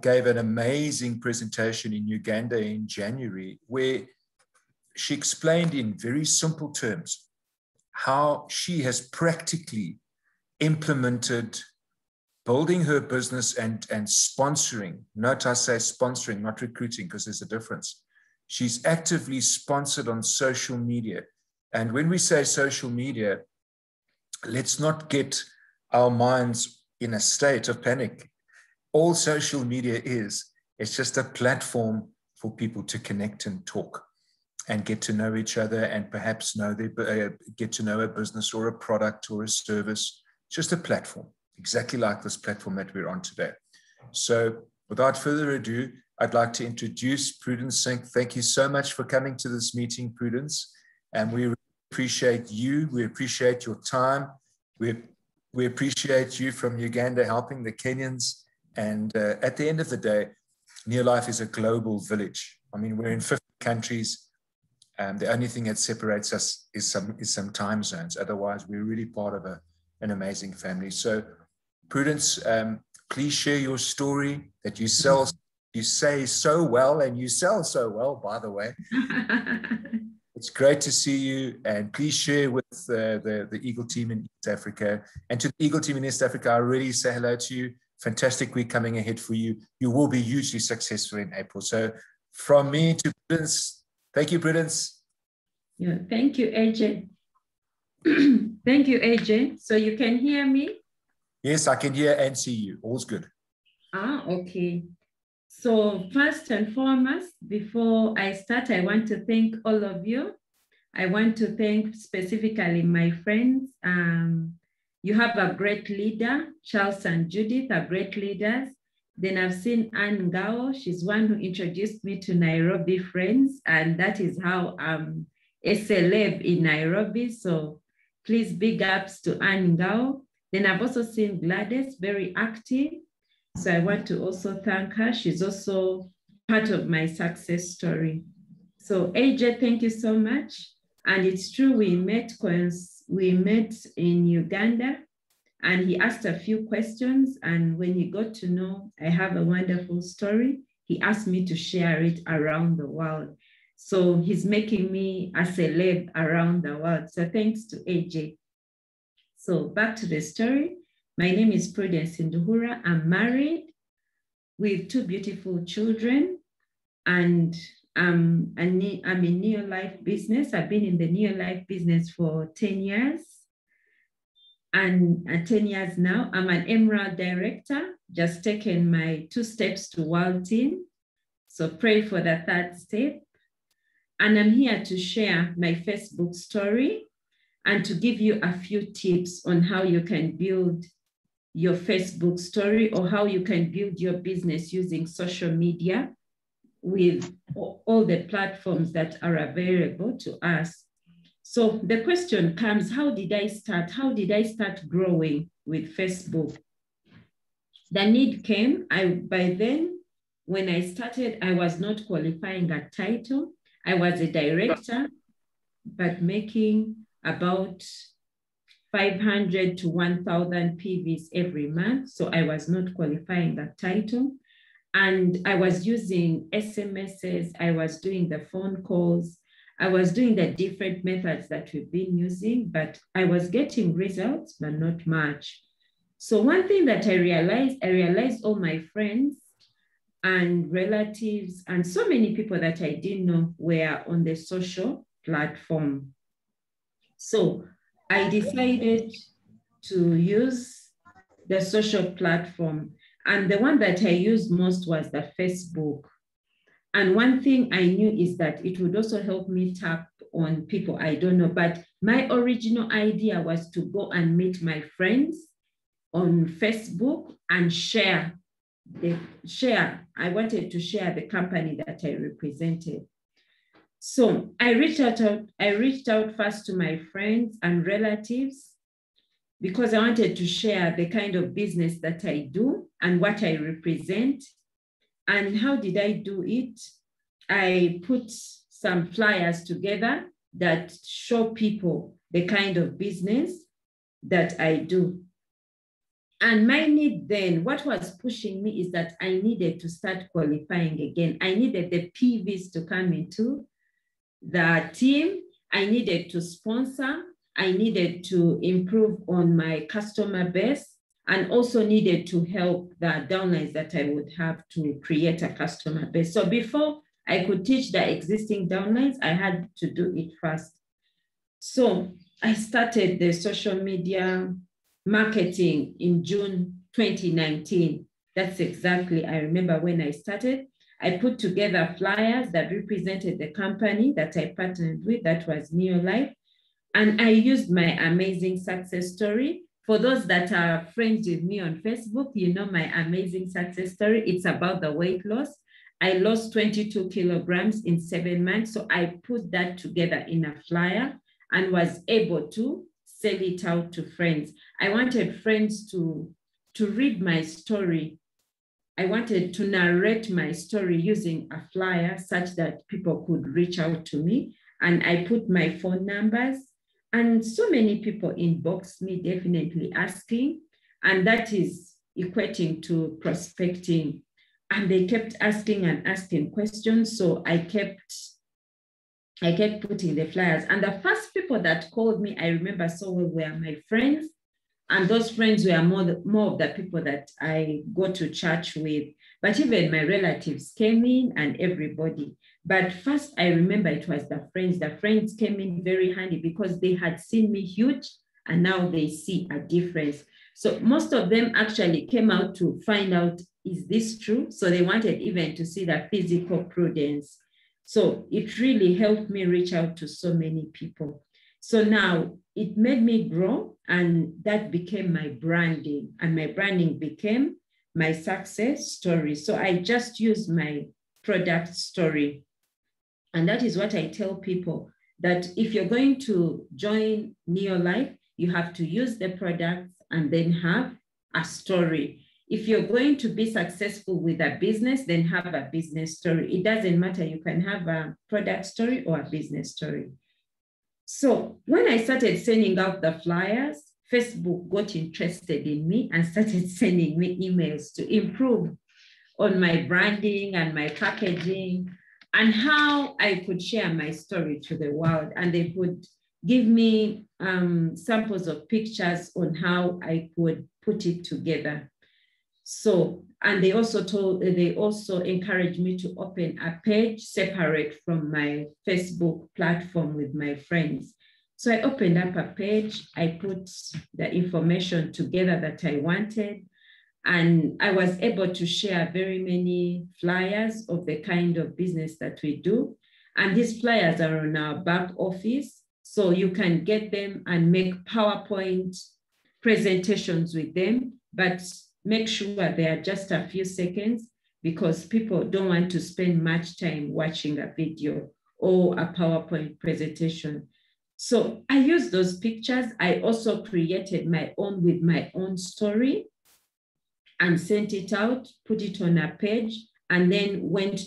gave an amazing presentation in Uganda in January, where she explained in very simple terms how she has practically implemented building her business and sponsoring. Note I say sponsoring, not recruiting, because there's a difference. She's actively sponsored on social media. And when we say social media, let's not get our minds in a state of panic. All social media it's just a platform for people to connect and talk and get to know each other and perhaps get to know a business or a product or a service. Just a platform, exactly like this platform that we're on today. So without further ado, I'd like to introduce Prudence Singh. Thank you so much for coming to this meeting, Prudence. And we appreciate you. We appreciate your time. We appreciate you from Uganda helping the Kenyans. And at the end of the day, Neolife is a global village. I mean, we're in 50 countries. The only thing that separates us is some time zones. Otherwise, we're really part of an amazing family. So, Prudence, please share your story that you say so well, and you sell so well, by the way. It's great to see you, and please share with the Eagle team in East Africa. And to the Eagle team in East Africa, I really say hello to you. Fantastic week coming ahead for you. You will be hugely successful in April. So from me to Prudence, thank you, Prudence. Yeah, thank you, AJ. Thank you, AJ. So you can hear me? Yes, I can hear and see you. All's good. Okay. So first and foremost, before I start, I want to thank all of you. I want to thank specifically my friends. You have a great leader. Charles and Judith are great leaders. Then I've seen Anne Ngao. She's one who introduced me to Nairobi friends. And that is how I'm a celeb in Nairobi. So please big ups to Anne Ngao. Then I've also seen Gladys, very active. So I want to also thank her. She's also part of my success story. So AJ, thank you so much. And it's true, we met in Uganda, and he asked a few questions. And when he got to know I have a wonderful story, he asked me to share it around the world. So he's making me a celeb around the world. So thanks to AJ. So back to the story. My name is Prudence Nduhura. I'm married with 2 beautiful children, and I'm in Neolife business. I've been in the Neolife business for 10 years. And at 10 years now, I'm an Emerald Director, just taken my 2 steps to World Team. So pray for the 3rd step. And I'm here to share my Facebook story and to give you a few tips on how you can build your Facebook story or how you can build your business using social media with all the platforms that are available to us. So the question comes, how did I start? How did I start growing with Facebook? The need came. By then, when I started, I was not qualifying a title. I was a director, but making about 500 to 1,000 PVs every month. So I was not qualifying that title. And I was using SMSs. I was doing the phone calls. I was doing the different methods that we've been using, but I was getting results, but not much. So one thing that I realized all my friends and relatives and so many people that I didn't know were on the social platform. So I decided to use the social platform. And the one that I used most was the Facebook. And one thing I knew is that it would also help me tap on people I don't know. But my original idea was to go and meet my friends on Facebook and share. I wanted to share the company that I represented. So I reached out first to my friends and relatives because I wanted to share the kind of business that I do and what I represent. And how did I do it? I put some flyers together that show people the kind of business that I do. And my need then, what was pushing me is that I needed to start qualifying again. I needed the PVs to come into the team. I needed to sponsor. I needed to improve on my customer base, and also needed to help the downlines that I would have to create a customer base. So before I could teach the existing downlines, I had to do it first. So I started the social media marketing in June 2019. That's exactly, I remember when I started. I put together flyers that represented the company that I partnered with, that was Neolife. And I used my amazing success story. For those that are friends with me on Facebook, you know my amazing success story. It's about the weight loss. I lost 22 kilograms in 7 months. So I put that together in a flyer and was able to sell it out to friends. I wanted friends to read my story. I wanted to narrate my story using a flyer such that people could reach out to me. And I put my phone numbers, and so many people inbox me, definitely asking, and that is equating to prospecting. And they kept asking and asking questions. So I kept putting the flyers. And the first people that called me, I remember so well, were my friends. And those friends were more of the people that I go to church with. But even my relatives came in and everybody. But first, I remember it was the friends. The friends came in very handy because they had seen me huge and now they see a difference. So most of them actually came out to find out, is this true? So they wanted even to see the physical prudence. So it really helped me reach out to so many people. So now it made me grow, and that became my branding, and my branding became my success story. So I just use my product story. And that is what I tell people, that if you're going to join Neolife, you have to use the products and then have a story. If you're going to be successful with a business, then have a business story. It doesn't matter. You can have a product story or a business story. So when I started sending out the flyers, Facebook got interested in me and started sending me emails to improve on my branding and my packaging and how I could share my story to the world. And they could give me samples of pictures on how I could put it together. So, and they also encouraged me to open a page separate from my Facebook platform with my friends. So I opened up a page, I put the information together that I wanted, and I was able to share very many flyers of the kind of business that we do. And these flyers are on our back office, so you can get them and make PowerPoint presentations with them, but make sure they are just a few seconds, because people don't want to spend much time watching a video or a PowerPoint presentation. So I use those pictures. I also created my own with my own story and sent it out, put it on a page, and then went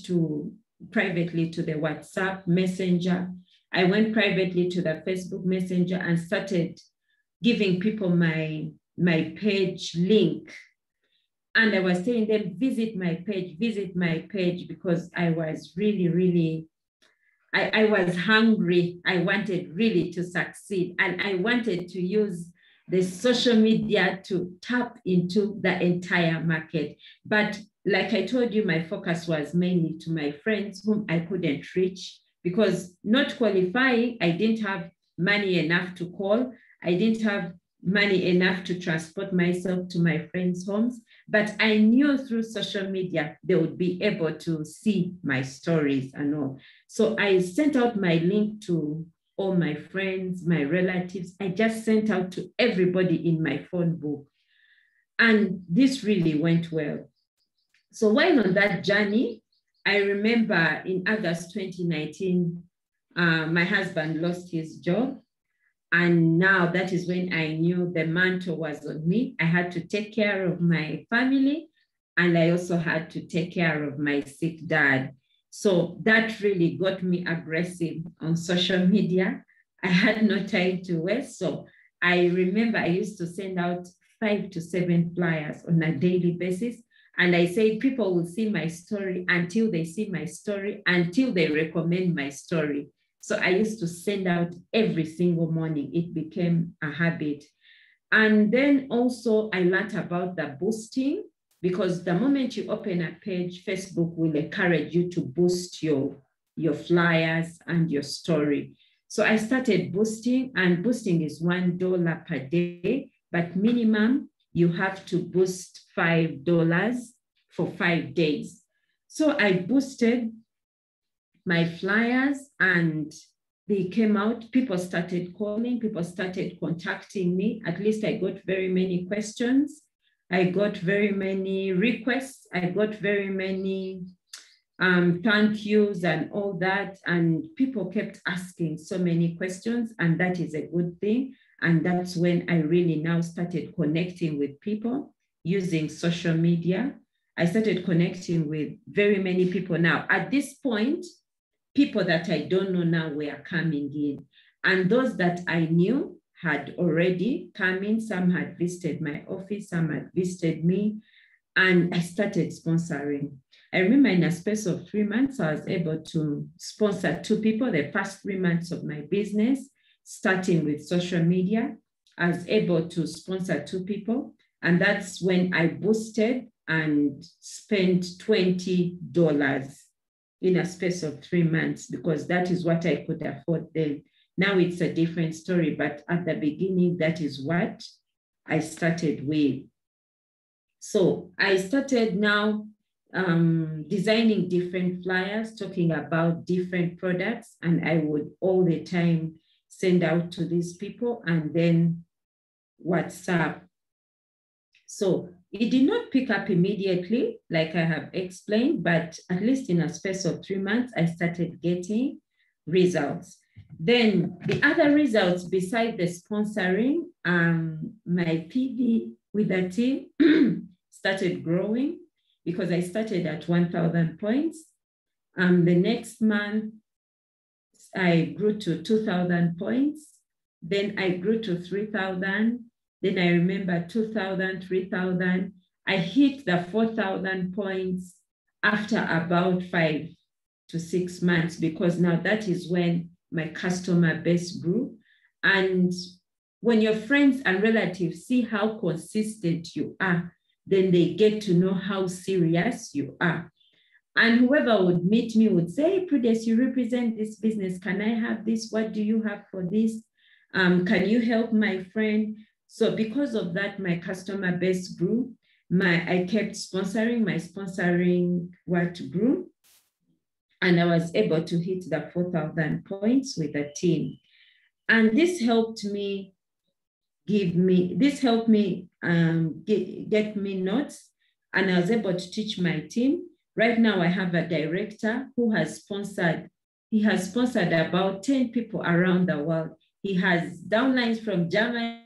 privately to the WhatsApp Messenger. I went privately to the Facebook Messenger and started giving people my page link. And I was telling them, visit my page, because I was really, I was hungry. I wanted really to succeed. And I wanted to use the social media to tap into the entire market. But like I told you, my focus was mainly to my friends whom I couldn't reach, because not qualifying, I didn't have money enough to call. I didn't have money enough to transport myself to my friends' homes, but I knew through social media they would be able to see my stories and all. So I sent out my link to all my friends, my relatives. I just sent out to everybody in my phone book. And this really went well. So while on that journey, I remember in August 2019, my husband lost his job. And now that is when I knew the mantle was on me. I had to take care of my family, and I also had to take care of my sick dad. So that really got me aggressive on social media. I had no time to waste. So I remember I used to send out 5 to 7 flyers on a daily basis. And I said, people will see my story until they see my story, until they recommend my story. So I used to send out every single morning. It became a habit. And then also I learned about the boosting, because the moment you open a page, Facebook will encourage you to boost your flyers and your story. So I started boosting, and boosting is $1 per day, but minimum you have to boost $5 for 5 days. So I boosted my flyers and they came out. People started calling, people started contacting me. At least I got very many questions. I got very many requests. I got very many thank yous and all that. And people kept asking so many questions, and that is a good thing. And that's when I really now started connecting with people using social media. I started connecting with very many people now. At this point, people that I don't know now were coming in. And those that I knew had already come in. Some had visited my office, some had visited me, and I started sponsoring. I remember in a space of 3 months, I was able to sponsor 2 people. The first 3 months of my business, starting with social media, I was able to sponsor 2 people. And that's when I boosted and spent $20 in a space of 3 months, because that is what I could afford then. Now it's a different story, but at the beginning, that is what I started with. So I started now designing different flyers, talking about different products, and I would all the time send out to these people, and then WhatsApp. So it did not pick up immediately, like I have explained, but at least in a space of 3 months, I started getting results. Then the other results beside the sponsoring, my PV with the team started growing, because I started at 1,000 points. The next month, I grew to 2,000 points. Then I grew to 3,000. Then I remember 2,000, 3,000. I hit the 4,000 points after about 5 to 6 months, because now that is when my customer base grew. And when your friends and relatives see how consistent you are, then they get to know how serious you are. And whoever would meet me would say, hey, Prudence, you represent this business. Can I have this? What do you have for this? Can you help my friend? So because of that, my customer base grew. I kept sponsoring, my sponsoring grew. And I was able to hit the 4,000 points with the team. And this helped me get me notes, and I was able to teach my team. Right now I have a director who has sponsored about 10 people around the world. He has downlines from Germany,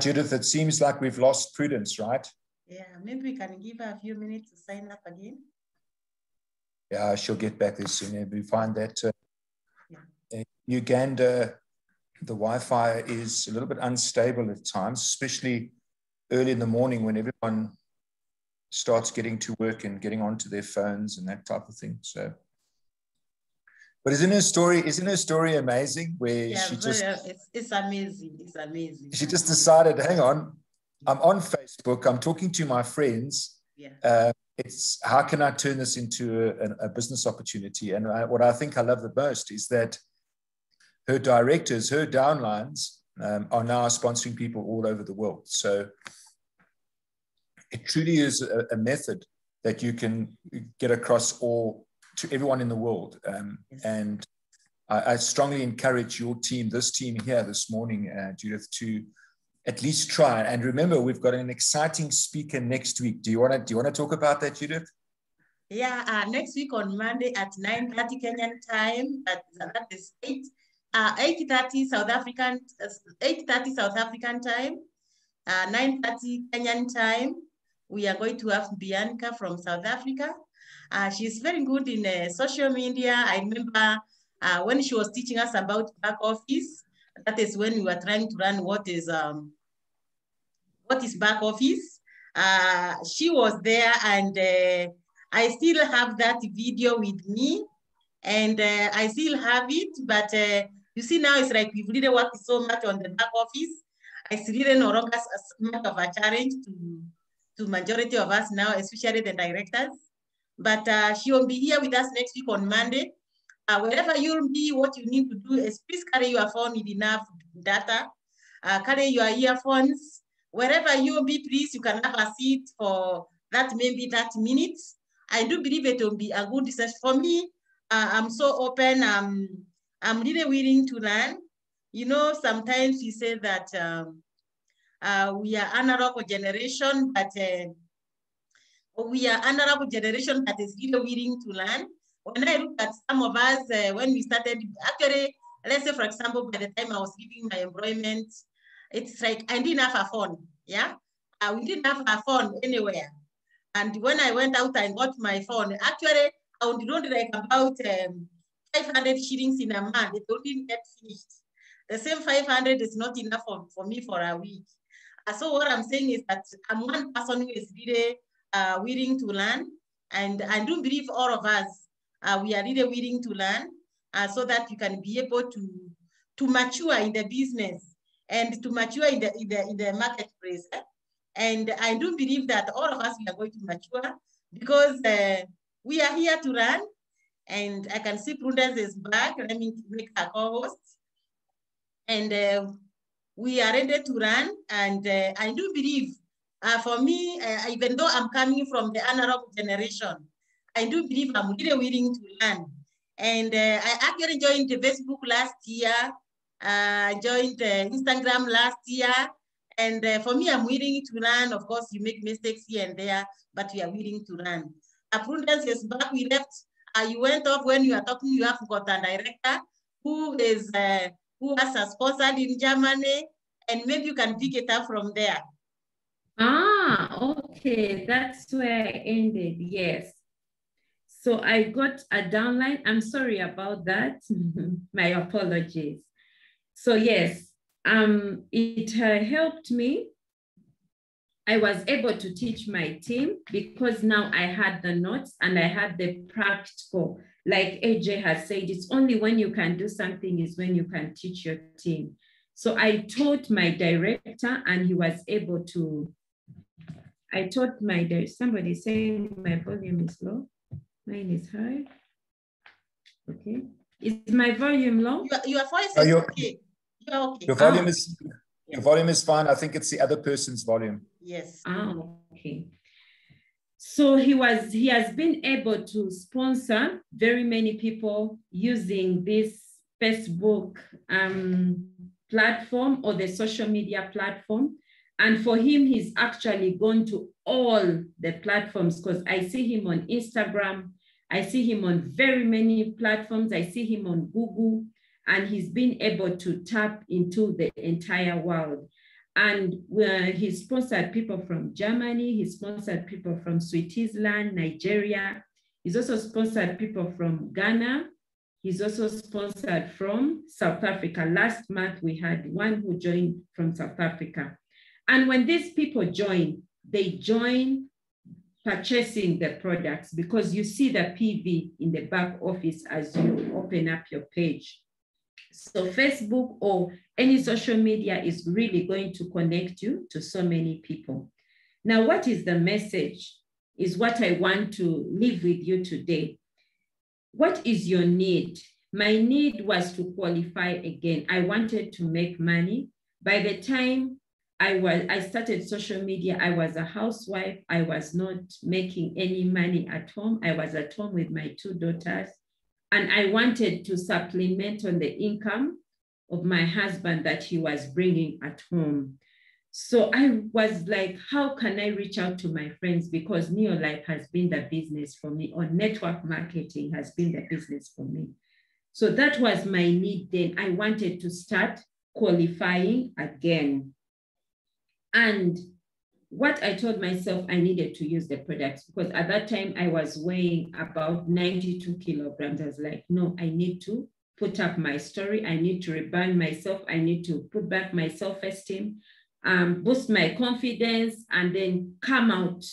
Judith, it seems like we've lost Prudence, right? Yeah, maybe we can give her a few minutes to sign up again. Yeah, she'll get back there soon. We find that in Uganda, the Wi-Fi is a little bit unstable at times, especially early in the morning when everyone starts getting to work and getting onto their phones and that type of thing. So, but isn't her story amazing? Where she just it's amazing. It's amazing. She just decided, hang on, I'm on Facebook, I'm talking to my friends, Yeah. It's how can I turn this into a business opportunity? And what I think I love the most is that her directors, her downlines are now sponsoring people all over the world. So it truly is a method that you can get across to everyone in the world. Yes. And I strongly encourage your team, this team here this morning, Judith, to at least try. And remember, we've got an exciting speaker next week. Do you want to talk about that, Judith? Yeah, next week on Monday at 9:30 Kenyan time. That is 8:30 South African, 8:30 South African time, 9:30 Kenyan time. We are going to have Bianca from South Africa. She's very good in social media. I remember when she was teaching us about back office. That is when we were trying to learn what is back office. She was there, and I still have that video with me, and I still have it. But you see, now it's like we've really worked so much on the back office. It's really no longer much of a challenge to majority of us now, especially the directors. But she will be here with us next week on Monday. Wherever you'll be, what you need to do is please carry your phone with enough data. Carry your earphones. Wherever you'll be, please, you can have a seat for that maybe 30 minutes. I do believe it will be a good session. For me, I'm so open. I'm really willing to learn. You know, sometimes we say that we are analog generation, but we are analog generation that is really willing to learn. When I look at some of us, when we started, actually, let's say, for example, by the time I was giving my employment, it's like I didn't have a phone, yeah? We didn't have a phone anywhere. And when I went out and got my phone, actually, I would load like about 500 shillings in a month. It wouldn't get finished. The same 500 is not enough for me for a week. So what I'm saying is that I'm one person who is really willing to learn. And I do believe all of us, we are really willing to learn so that you can be able to mature in the business and to mature in the marketplace. And I do believe that all of us, we are going to mature because we are here to learn. And I can see Prudence is back. Let me make her co-host. And we are ready to run. And I do believe, for me, even though I'm coming from the analog generation, I do believe I'm really willing to learn. And I actually joined the Facebook last year. I joined Instagram last year. And for me, I'm willing to learn. Of course, you make mistakes here and there, but we are willing to learn. Prudence is back. We left. You went off when you are talking. You have got a director who has a sponsor in Germany, and maybe you can pick it up from there. Okay. That's where I ended. Yes. So I got a downline. I'm sorry about that. My apologies. So yes, it helped me. I was able to teach my team because now I had the notes and I had the practical. Like AJ has said, it's only when you can do something is when you can teach your team. So I taught my director and he was able to, somebody saying my volume is low. Mine is high. Okay. Is my volume low? Your voice is okay. You're okay. Your volume is fine. I think it's the other person's volume. Yes. Okay. So he has been able to sponsor very many people using this Facebook platform or the social media platform. And for him, he's actually gone to all the platforms because I see him on Instagram. I see him on very many platforms. I see him on Google, and he's been able to tap into the entire world. And he sponsored people from Germany. He sponsored people from Switzerland, Nigeria. He's also sponsored people from Ghana. He's also sponsored from South Africa. Last month, we had one who joined from South Africa. And when these people join, they join purchasing the products because you see the PV in the back office as you open up your page. So Facebook or any social media is really going to connect you to so many people. Now, what is the message? is what I want to leave with you today. What is your need? My need was to qualify again. I wanted to make money. By the time I started social media, I was a housewife. I was not making any money at home. I was at home with my 2 daughters. And I wanted to supplement on the income of my husband that he was bringing at home. So I was like, how can I reach out to my friends? Because Neolife has been the business for me, or network marketing has been the business for me. So that was my need then. I wanted to start qualifying again. And what I told myself, I needed to use the products, because at that time I was weighing about 92 kilograms. I was like, no, I need to put up my story. I need to rebrand myself. I need to put back my self-esteem, boost my confidence, and then come out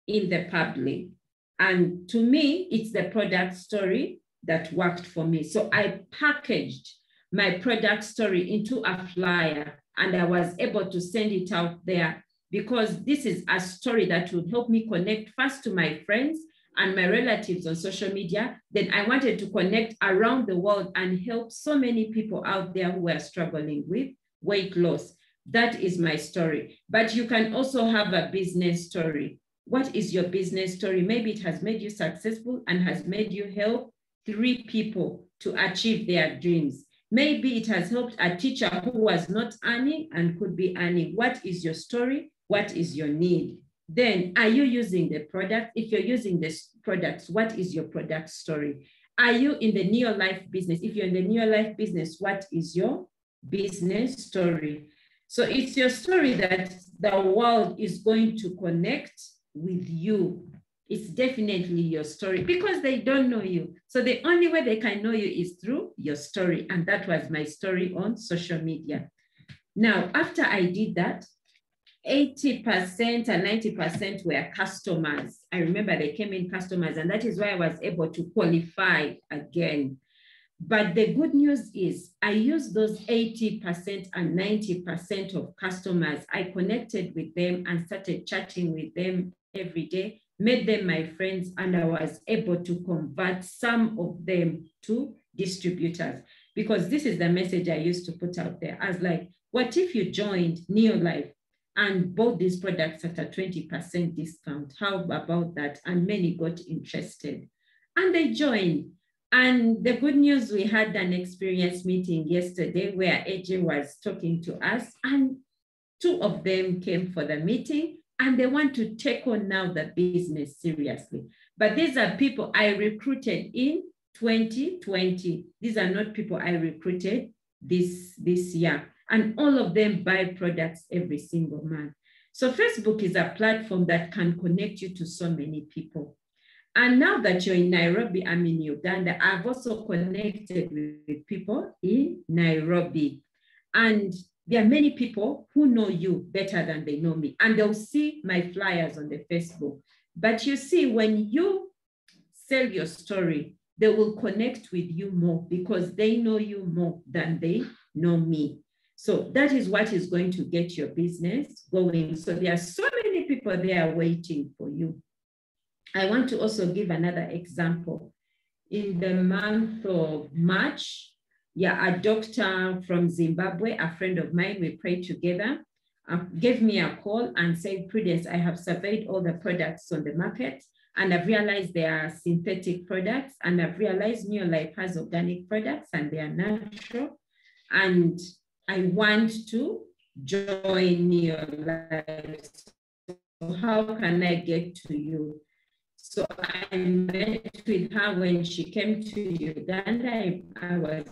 in the public. And to me, it's the product story that worked for me. So I packaged my product story into a flyer, and I was able to send it out there, because this is a story that would help me connect first to my friends and my relatives on social media. Then I wanted to connect around the world and help so many people out there who are struggling with weight loss. That is my story. But you can also have a business story. What is your business story? Maybe it has made you successful and has made you help 3 people to achieve their dreams. Maybe it has helped a teacher who was not earning and could be earning. What is your story? What is your need? Then, are you using the product? If you're using this product, what is your product story? Are you in the Neolife business? If you're in the Neolife business, what is your business story? So it's your story that the world is going to connect with you. It's definitely your story, because they don't know you. So the only way they can know you is through your story. And that was my story on social media. Now, after I did that, 80% and 90% were customers. I remember they came in customers, and that is why I was able to qualify again. But the good news is I used those 80% and 90% of customers. I connected with them and started chatting with them every day, made them my friends, and I was able to convert some of them to distributors, because this is the message I used to put out there. I was like, what if you joined Neolife and bought these products at a 20% discount? How about that? And many got interested and they joined. And the good news, we had an experience meeting yesterday where AJ was talking to us, and 2 of them came for the meeting, and they want to take on now the business seriously. But these are people I recruited in 2020. These are not people I recruited this year. And all of them buy products every single month. So Facebook is a platform that can connect you to so many people. And now that you're in Nairobi, I'm in Uganda, I've also connected with people in Nairobi. And there are many people who know you better than they know me, and they'll see my flyers on the Facebook. But you see, when you sell your story, they will connect with you more because they know you more than they know me. So that is what is going to get your business going. So there are so many people there waiting for you. I want to also give another example. In the month of March, a doctor from Zimbabwe, a friend of mine, we prayed together, gave me a call and said, Prudence, I have surveyed all the products on the market, and I've realized they are synthetic products, and I've realized Neolife has organic products and they are natural, and I want to join Neolife. So how can I get to you? So I met with her when she came to Uganda. I was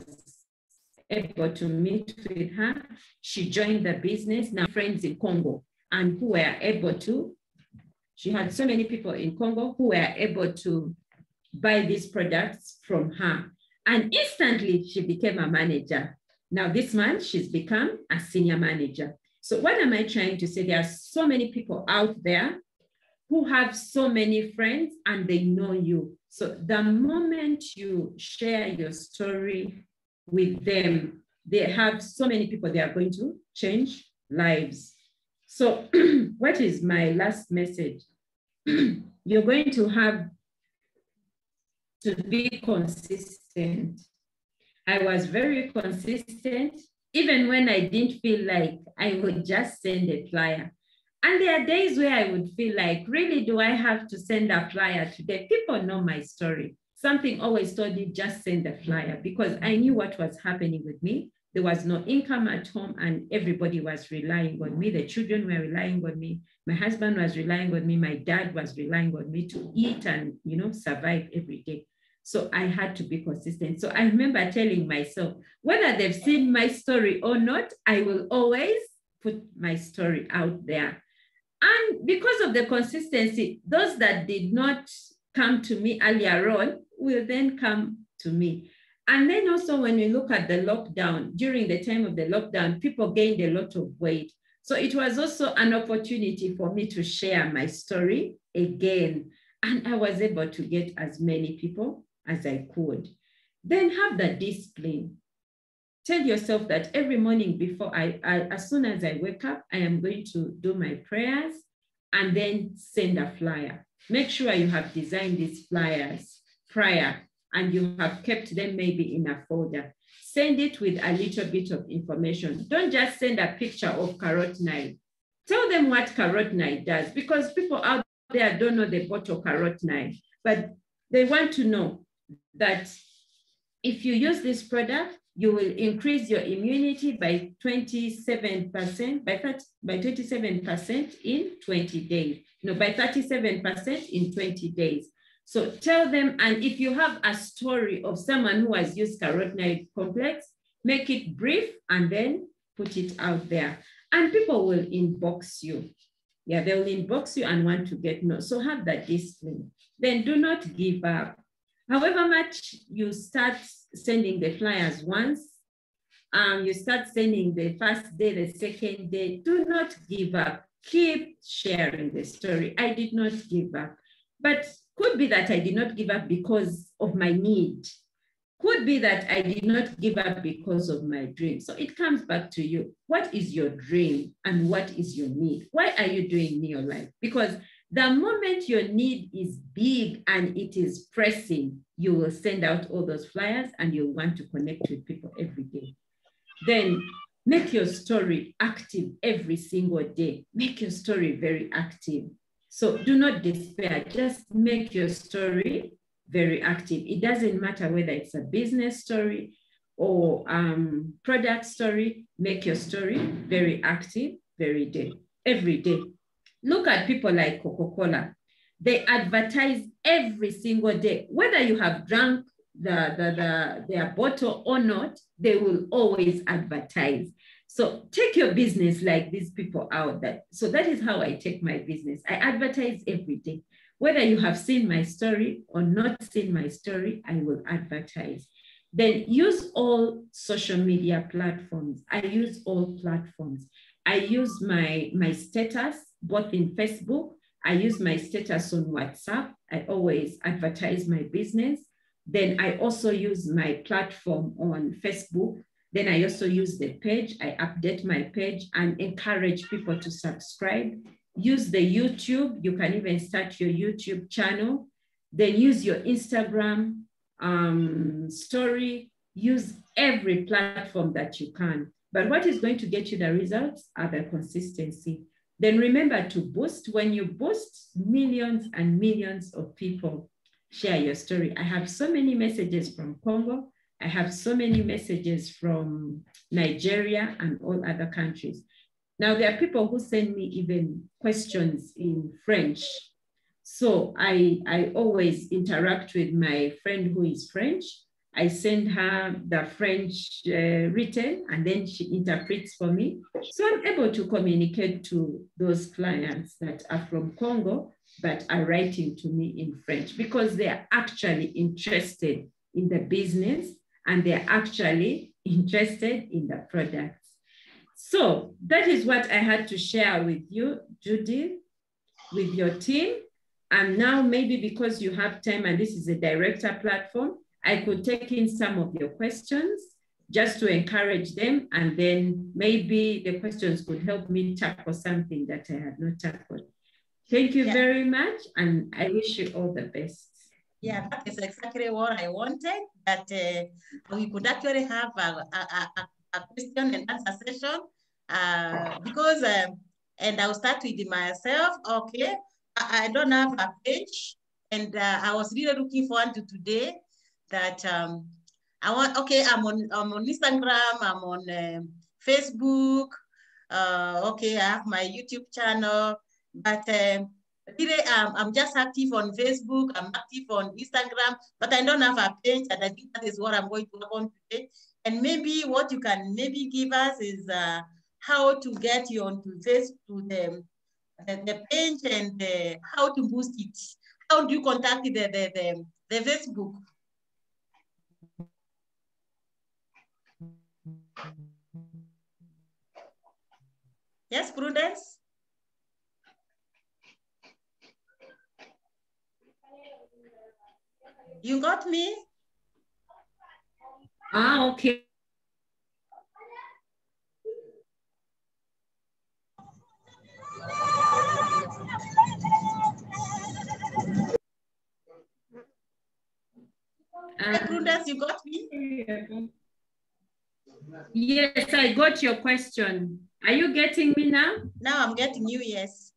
able to meet with her. She joined the business. Now friends in Congo, and who were able to, she had so many people in Congo who were able to buy these products from her. And instantly she became a manager. Now this month she's become a senior manager. So what am I trying to say? There are so many people out there who have so many friends and they know you. So the moment you share your story with them, they have so many people, they are going to change lives. So what is my last message? you're going to have to be consistent. I was very consistent, even when I didn't feel like I would just send a flyer. And there are days where I would feel like, really, do I have to send a flyer today? People know my story. Something always told me, just send a flyer, because I knew what was happening with me. There was no income at home and everybody was relying on me. The children were relying on me. My husband was relying on me. My dad was relying on me to eat and, you know, survive every day. So I had to be consistent. So I remember telling myself, whether they've seen my story or not, I will always put my story out there. And because of the consistency, those that did not come to me earlier on will then come to me. And then also when we look at the lockdown, during the time of the lockdown, people gained a lot of weight. So it was also an opportunity for me to share my story again. And I was able to get as many people as I could. Then have the discipline. Tell yourself that every morning before as soon as I wake up, I am going to do my prayers and then send a flyer. Make sure you have designed these flyers prior and you have kept them maybe in a folder. Send it with a little bit of information. Don't just send a picture of carotenoid. Tell them what carotenoid does, because people out there don't know the bottle carotenoid, but they want to know that if you use this product, you will increase your immunity by 27%, by 27% in 20 days. No, by 37% in 20 days. So tell them, and if you have a story of someone who has used carotenoid complex, make it brief and then put it out there. And people will inbox you. Yeah, they will inbox you and want to get know. So have that discipline. Then do not give up. However much you start sending the flyers once, you start sending the first day, the second day, do not give up. Keep sharing the story. I did not give up, but could be that I did not give up because of my need. Could be that I did not give up because of my dream. So it comes back to you. What is your dream and what is your need? Why are you doing Neo Life? Because the moment your need is big and it is pressing, you will send out all those flyers and you'll want to connect with people every day. Then make your story active every single day. Make your story very active. So do not despair, just make your story very active. It doesn't matter whether it's a business story or product story, make your story very active every day. Look at people like Coca-Cola. They advertise every single day. Whether you have drunk their bottle or not, they will always advertise. So take your business like these people out there. So that is how I take my business. I advertise every day. Whether you have seen my story or not seen my story, I will advertise. Then use all social media platforms. I use all platforms. I use my status, both in Facebook. I use my status on WhatsApp. I always advertise my business. Then I also use my platform on Facebook. Then I also use the page. I update my page and encourage people to subscribe. Use the YouTube. You can even start your YouTube channel. Then use your Instagram story. Use every platform that you can. But what is going to get you the results are the consistency. Then remember to boost. When you boost, millions and millions of people share your story. I have so many messages from Congo. I have so many messages from Nigeria and all other countries. Now, there are people who send me even questions in French. So I always interact with my friend who is French. I send her the French written, and then she interprets for me. So I'm able to communicate to those clients that are from Congo, but are writing to me in French because they are actually interested in the business and they're actually interested in the products. So that is what I had to share with you, Judith, with your team. And now maybe because you have time and this is a director platform, I could take in some of your questions just to encourage them. And then maybe the questions could help me tackle something that I had not tackled. Thank you very much, and I wish you all the best. Yeah, that is exactly what I wanted, that we could actually have a question and answer session, because, and I'll start with myself. Okay, I don't have a page, and I was really looking forward to today that I'm on Instagram, I'm on Facebook, okay, I have my YouTube channel, but really, I'm just active on Facebook, I'm active on Instagram, but I don't have a page, and I think that is what I'm going to work on today. And maybe what you can maybe give us is how to get you onto Facebook, the page, and how to boost it. How do you contact the Facebook? Yes, Prudence? You got me? Okay. Prudence, you got me? Yes, I got your question. Are you getting me now? Now I'm getting you, yes.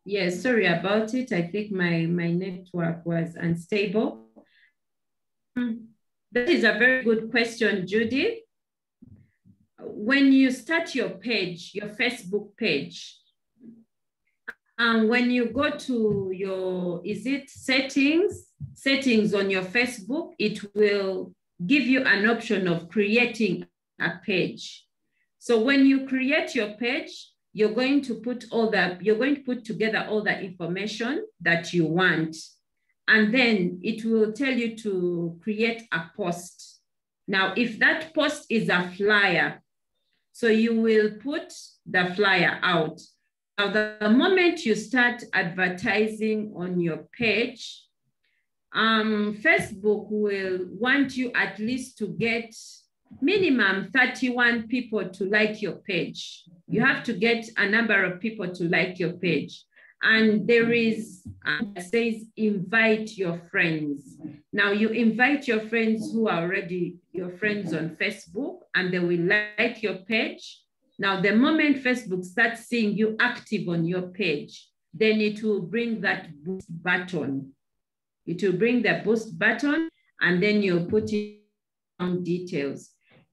Yes, sorry about it. I think my network was unstable. That is a very good question, Judy. When you start your page, your Facebook page, when you go to your, is it settings on your Facebook, it will give you an option of creating a page. So when you create your page, you're going to put together all the information that you want. And then it will tell you to create a post. Now, if that post is a flyer, so you will put the flyer out. Now, the moment you start advertising on your page, Facebook will want you at least to get minimum 31 people to like your page. You have to get a number of people to like your page. And there is, it says, invite your friends. Now you invite your friends who are already your friends on Facebook, and they will like your page. Now, the moment Facebook starts seeing you active on your page, then it will bring that boost button. It will bring the boost button, and then you'll put in details.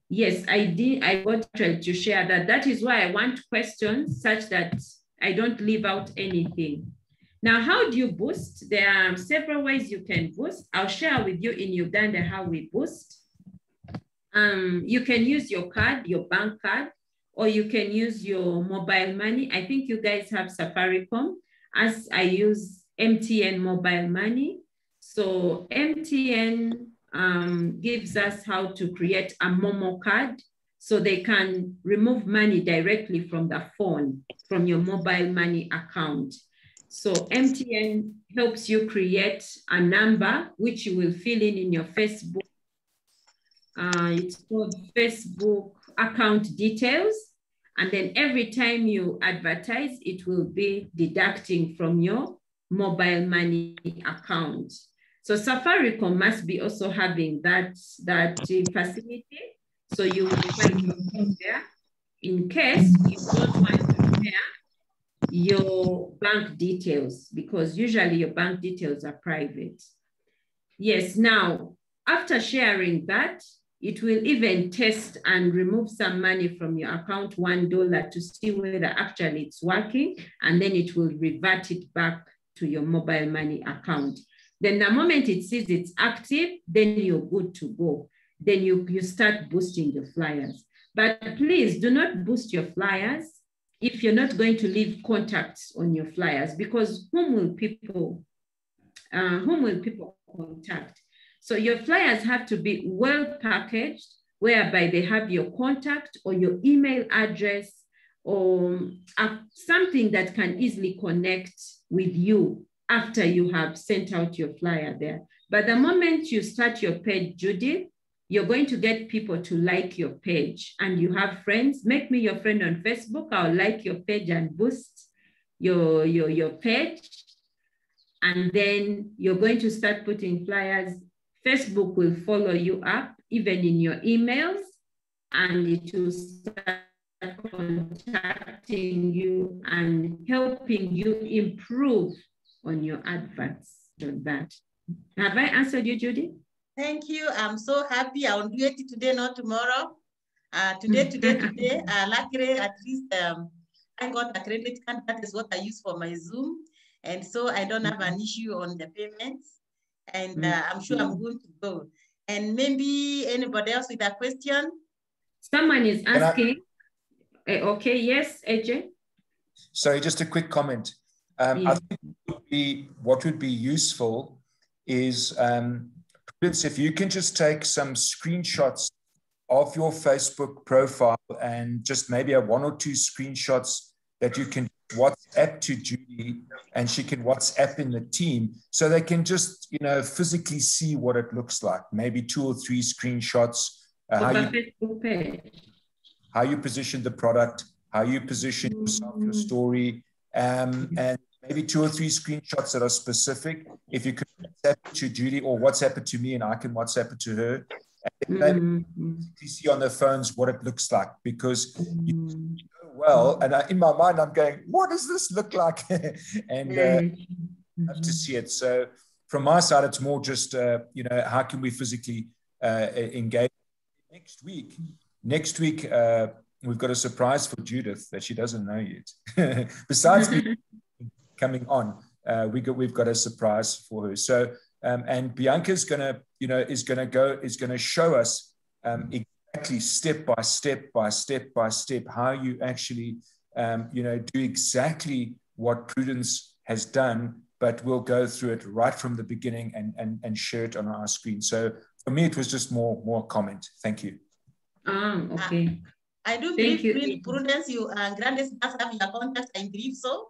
Yes, I did. I got to share that. That is why I want questions such that I don't leave out anything. Now, how do you boost? There are several ways you can boost. I'll share with you in Uganda how we boost. You can use your card, your bank card, or you can use your mobile money. I think you guys have Safaricom, as I use MTN mobile money. So MTN gives us how to create a Momo card, so they can remove money directly from the phone, from your mobile money account. So MTN helps you create a number, which you will fill in your Facebook. It's called Facebook account details. And then every time you advertise, it will be deducting from your mobile money account. So Safaricom must be also having that facility. So you will find yourself there in case you don't want to share your bank details, because usually your bank details are private. Yes, now, after sharing that, it will even test and remove some money from your account, $1, to see whether actually it's working, and then it will revert it back to your mobile money account. Then the moment it sees it's active, then you're good to go. Then you start boosting your flyers. But please do not boost your flyers if you're not going to leave contacts on your flyers, because whom will people contact? So your flyers have to be well packaged, whereby they have your contact or your email address, or something that can easily connect with you after you have sent out your flyer there. But the moment you start your page, Judith, you're going to get people to like your page, and you have friends. Make me your friend on Facebook. I'll like your page and boost your page, and then you're going to start putting flyers. Facebook will follow you up, even in your emails, and it will start contacting you and helping you improve on your adverts. That. Have I answered you, Judy? Thank you. I'm so happy. I'll do it today, not tomorrow. Today. Luckily, at least I got a credit card. That is what I use for my Zoom. And so I don't have an issue on the payments. And I'm sure I'm going to go. And maybe anybody else with a question? Someone is asking. Okay, yes, AJ? Sorry, just a quick comment. I think what would be useful is, if you can just take some screenshots of your Facebook profile and just maybe a 1 or 2 screenshots that you can WhatsApp to Judy, and she can WhatsApp in the team, so they can just, you know, physically see what it looks like. Maybe 2 or 3 screenshots, how you position the product, how you position yourself, your story, and maybe 2 or 3 screenshots that are specific. If you could WhatsApp it to Judy or WhatsApp it to me, and I can WhatsApp it to her, and maybe see on their phones what it looks like, because you know well, and in my mind I'm going, what does this look like? And love to see it. So from my side, it's more just you know, how can we physically engage? Next week we've got a surprise for Judith that she doesn't know yet. Besides me coming on, we've got a surprise for her. So and Bianca's gonna, you know, is gonna show us exactly step by step how you actually you know, do exactly what Prudence has done, but we'll go through it right from the beginning and share it on our screen. So for me, it was just more comment. Thank you. Okay. I do believe, Prudence, you Grandes must have your contact. I believe so.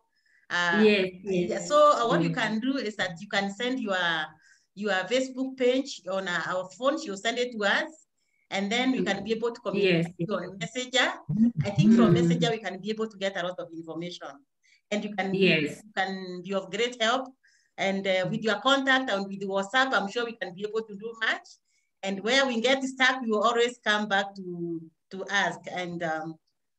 Yes. So what you can do is that you can send your Facebook page on our phone. You'll send it to us, and then we can be able to communicate on Messenger. I think from Messenger we can be able to get a lot of information, and you can be of great help. And with your contact and with the WhatsApp, I'm sure we can be able to do much. And where we get stuck, we will always come back to ask. And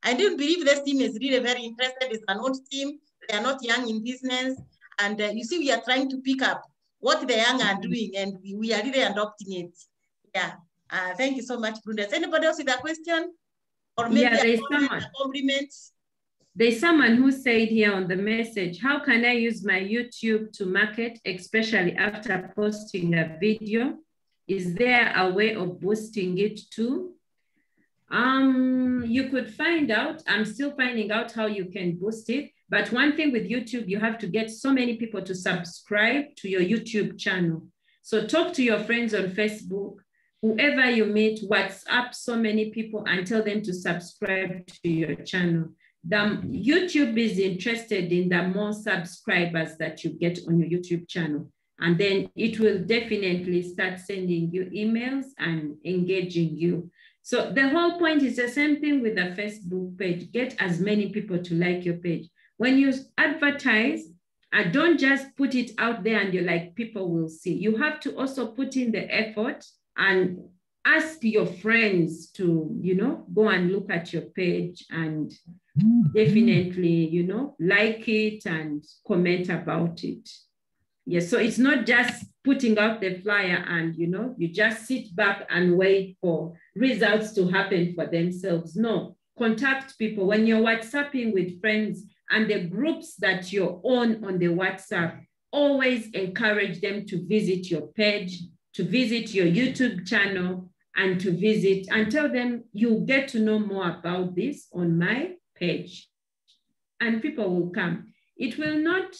I do believe this team is really very interested. It's an old team. They are not young in business. And you see, we are trying to pick up what the young are doing, and we are really adopting it. Yeah. Thank you so much, Prudence. Anybody else with a question? Or maybe a compliment? There's someone who said here on the message, how can I use my YouTube to market, especially after posting a video? Is there a way of boosting it too? You could find out. I'm still finding out how you can boost it. But one thing with YouTube, you have to get so many people to subscribe to your YouTube channel. So talk to your friends on Facebook, whoever you meet, WhatsApp so many people and tell them to subscribe to your channel. YouTube is interested in the more subscribers that you get on your YouTube channel. And then it will definitely start sending you emails and engaging you. So the whole point is the same thing with the Facebook page. Get as many people to like your page. When you advertise, don't just put it out there and you're like, people will see. You have to also put in the effort and ask your friends to, you know, go and look at your page and definitely, you know, like it and comment about it. Yes, so it's not just putting out the flyer and, you know, you just sit back and wait for results to happen for themselves. No, contact people. When you're WhatsApping with friends and the groups that you're on the WhatsApp, always encourage them to visit your page, to visit your YouTube channel, and to visit and tell them you'll get to know more about this on my page. And people will come. It will not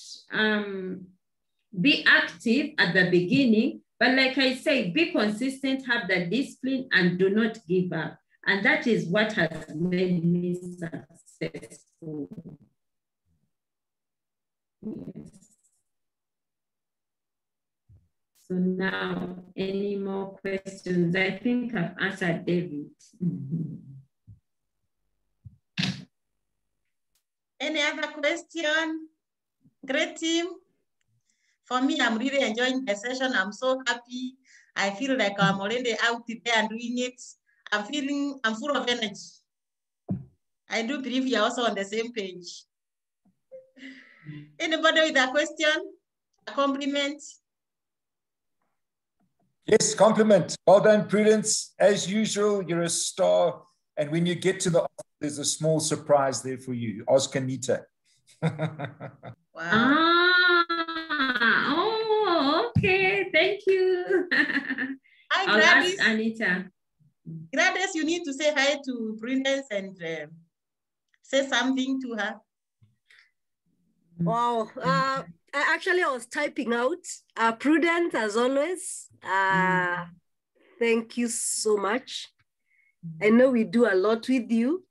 be active at the beginning, but like I say, be consistent, have the discipline, and do not give up. And that is what has made me successful. Yes. So now, any more questions? I think I've answered David. Any other question? Great team. For me, I'm really enjoying the session. I'm so happy. I feel like I'm already out there and doing it. I'm full of energy. I do believe you're also on the same page. Anybody with a question, a compliment? Yes, compliment. Well done, Prudence. As usual, you're a star. And when you get to the office, there's a small surprise there for you. Ask Anita. Wow. Oh, okay. Thank you. Hi, I'll Gladys. ask Anita. Gladys, you need to say hi to Prudence and say something to her. Wow. I was typing out. Prudence, as always. Thank you so much. I know we do a lot with you.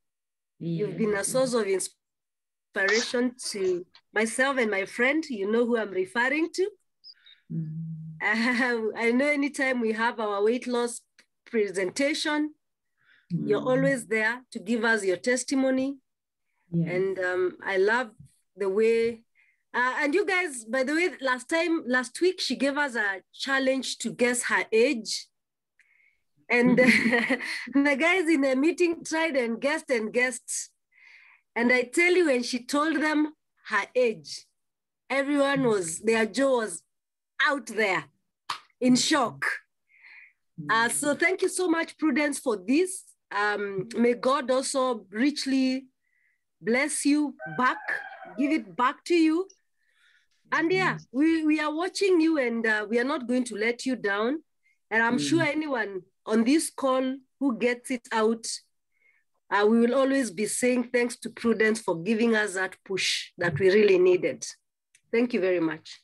Yeah. You've been a source of inspiration to myself and my friend. You know who I'm referring to. I know anytime we have our weight loss presentation, you're always there to give us your testimony. Yeah. And I love the way, and you guys, by the way, last week, she gave us a challenge to guess her age. And the guys in the meeting tried and guessed. And I tell you, when she told them her age, their jaw was out there in shock. So thank you so much, Prudence, for this. May God also richly bless you back, give it back to you. And yeah, we are watching you, and we are not going to let you down. And I'm sure anyone on this call who gets it out, we will always be saying thanks to Prudence for giving us that push that we really needed. Thank you very much.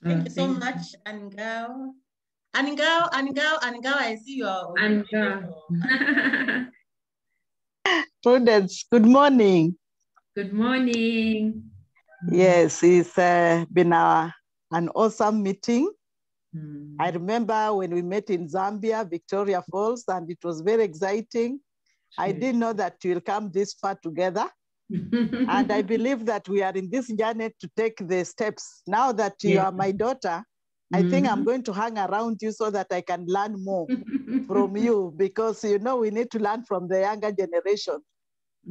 Thank you so much, Angao. Angao, I see your Prudence, good morning. Good morning. Yes, it's been an awesome meeting. I remember when we met in Zambia, Victoria Falls, and it was very exciting. I didn't know that we'll come this far together. And I believe that we are in this journey to take the steps. Now that you are my daughter, I think I'm going to hang around you so that I can learn more from you, because, you know, we need to learn from the younger generation.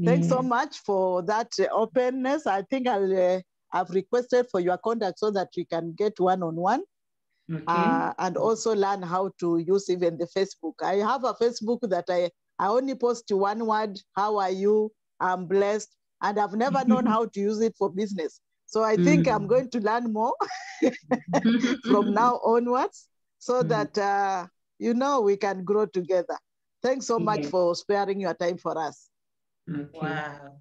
Thanks so much for that openness. I think I've requested for your contact so that we can get one-on-one. And also learn how to use even the Facebook. I have a Facebook that I only post one word, how are you? I'm blessed. And I've never known how to use it for business. So I think I'm going to learn more from now onwards so that, you know, we can grow together. Thanks so much for sparing your time for us. Wow.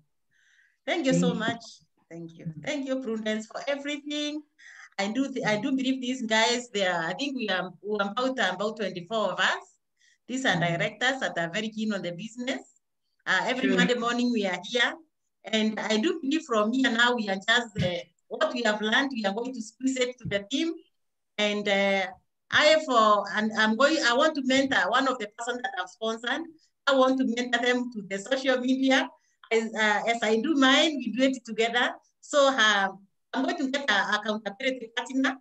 Thank you so much. Thank you. Thank you, Prudence, for everything. I do believe these guys, I think we are about 24 of us. These are directors that are very keen on the business. Every Monday morning we are here. And I do believe from here now we are just, what we have learned, we are going to squeeze it to the team. And I want to mentor one of the persons that I've sponsored. I want to mentor them to the social media. As I do mine, we do it together. So I'm going to get an accountability partner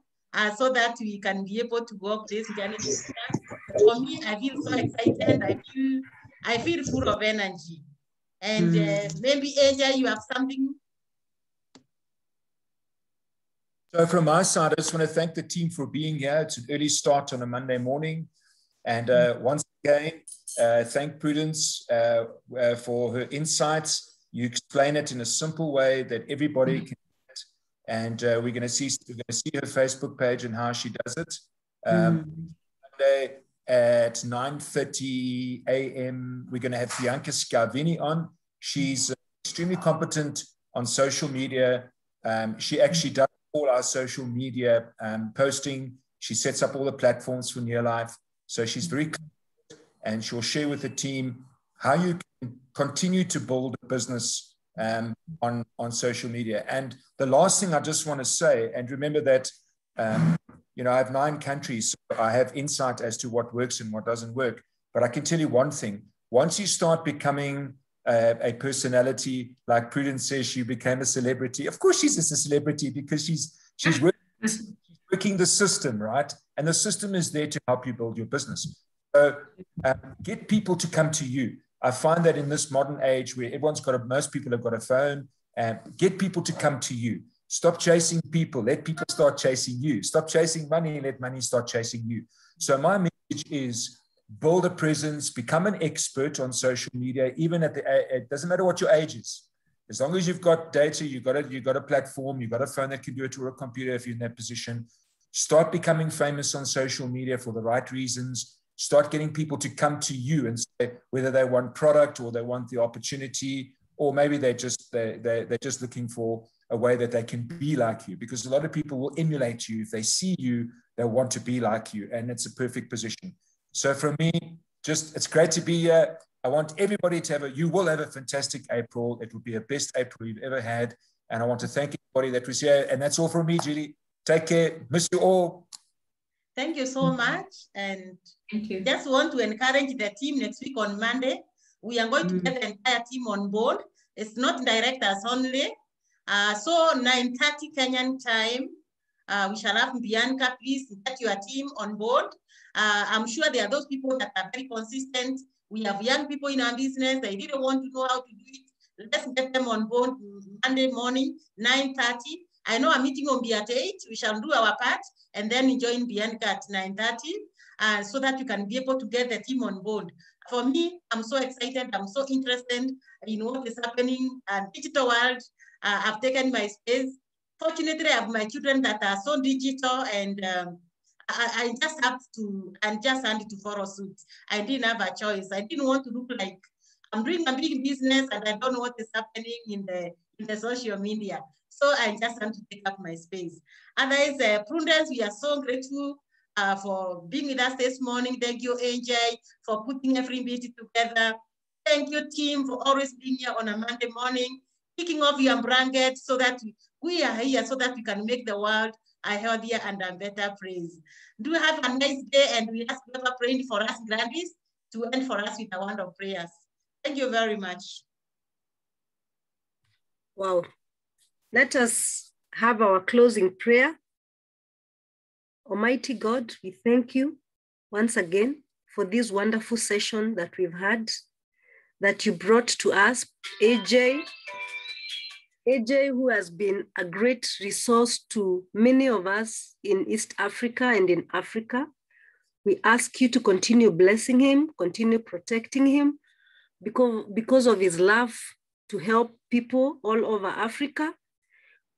so that we can be able to work this journey together. For me, I feel so excited. I feel full of energy. And maybe, Asia, you have something? So from my side, I just want to thank the team for being here. It's an early start on a Monday morning. And once again, thank Prudence for her insights. You explain it in a simple way that everybody can get. And we're going to see her Facebook page and how she does it. Monday at 9:30 a.m., we're going to have Bianca Scarvini on. She's extremely competent on social media. She actually does all our social media posting. She sets up all the platforms for Near Life. So she's very competent, and she'll share with the team how you can continue to build a business on social media. And the last thing I just want to say, and remember that, you know, I have 9 countries, so I have insight as to what works and what doesn't work. But I can tell you one thing, once you start becoming a personality like Prudence says, she became a celebrity. Of course, she's a celebrity because she's working the system, right? And the system is there to help you build your business. So get people to come to you. I find that in this modern age where most people have got a phone, get people to come to you. Stop chasing people. Let people start chasing you. Stop chasing money. Let money start chasing you. So my message is build a presence, become an expert on social media, even it doesn't matter what your age is. As long as you've got data, you've got a platform, you've got a phone that can do it, or a computer if you're in that position. Start becoming famous on social media for the right reasons. Start getting people to come to you and say whether they want product or they want the opportunity, or maybe they're just looking for a way that they can be like you, because a lot of people will emulate you. If they see you, they'll want to be like you, and it's a perfect position. So for me, it's great to be here. I want everybody to you will have a fantastic April. It will be the best April you've ever had. And I want to thank everybody that was here. And that's all from me, Julie. Take care. Miss you all. Thank you so much. And thank you. Just want to encourage the team next week on Monday. We are going to get the entire team on board. It's not directors only. So 9:30 Kenyan time, we shall have Bianca. Please get your team on board. I'm sure there are those people that are very consistent. We have young people in our business. They didn't want to know how to do it. Let's get them on board Monday morning, 9:30. I know a meeting will be at 8. We shall do our part and then join Bianca at 9:30 so that you can be able to get the team on board. For me, I'm so excited. I'm so interested in what is happening in digital world. I've taken my space. Fortunately, I have my children that are so digital, and I just had to follow suit. I didn't have a choice. I didn't want to look like I'm doing a big business and I don't know what is happening in the social media. So I just want to take up my space. Otherwise, Prudence, we are so grateful for being with us this morning. Thank you, AJ, for putting everybody together. Thank you, team, for always being here on a Monday morning, kicking off your blanket so that we are here so that we can make the world a healthier and a better place. Do have a nice day, and we ask God praying for us, Gladys, to end for us with a word of prayers. Thank you very much. Wow. Let us have our closing prayer. Almighty God, we thank you once again for this wonderful session that we've had, that you brought to us, AJ, who has been a great resource to many of us in East Africa and in Africa. We ask you to continue blessing him, continue protecting him, because of his love to help people all over Africa.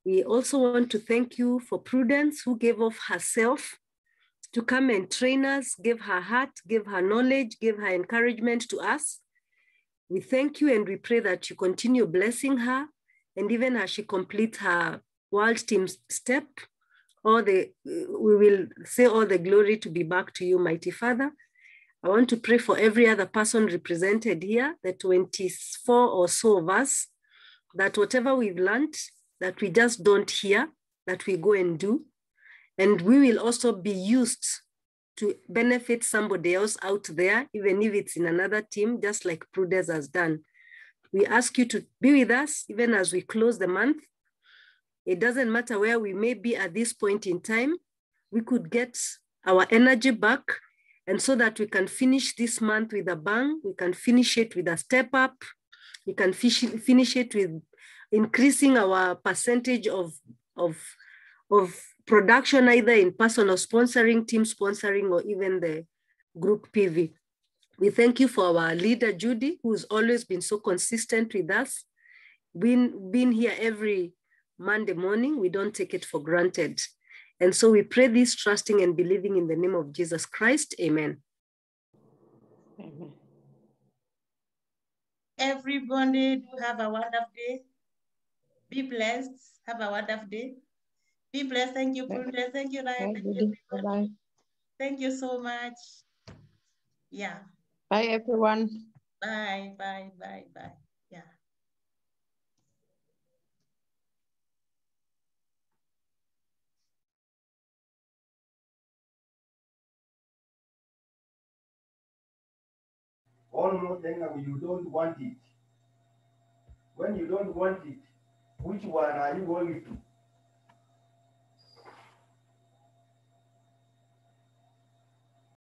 We also want to thank you for Prudence, who gave of herself to come and train us, give her heart, give her knowledge, give her encouragement to us. We thank you and we pray that you continue blessing her, and even as she completes her World Team step, we will say all the glory to be back to you, mighty Father. I want to pray for every other person represented here, the 24 or so of us, that whatever we've learned, that we just don't hear, that we go and do. And we will also be used to benefit somebody else out there, even if it's in another team, just like Prudence has done. We ask you to be with us, even as we close the month. It doesn't matter where we may be at this point in time, we could get our energy back, and so that we can finish this month with a bang, we can finish it with a step up, we can finish it with increasing our percentage of production, either in personal sponsoring, team sponsoring, or even the group PV. We thank you for our leader, Judy, who's always been so consistent with us. Being here every Monday morning, we don't take it for granted. And so we pray this, trusting and believing in the name of Jesus Christ. Amen. Amen. Everybody, do have a wonderful day. Be blessed. Have a wonderful day. Be blessed. Thank you, Prudence. Thank you, Ryan. Thank you, everybody. Thank you so much. Yeah. Bye, everyone. Bye, bye, bye, bye. Yeah. Almost then you don't want it. When you don't want it, which one are you going to?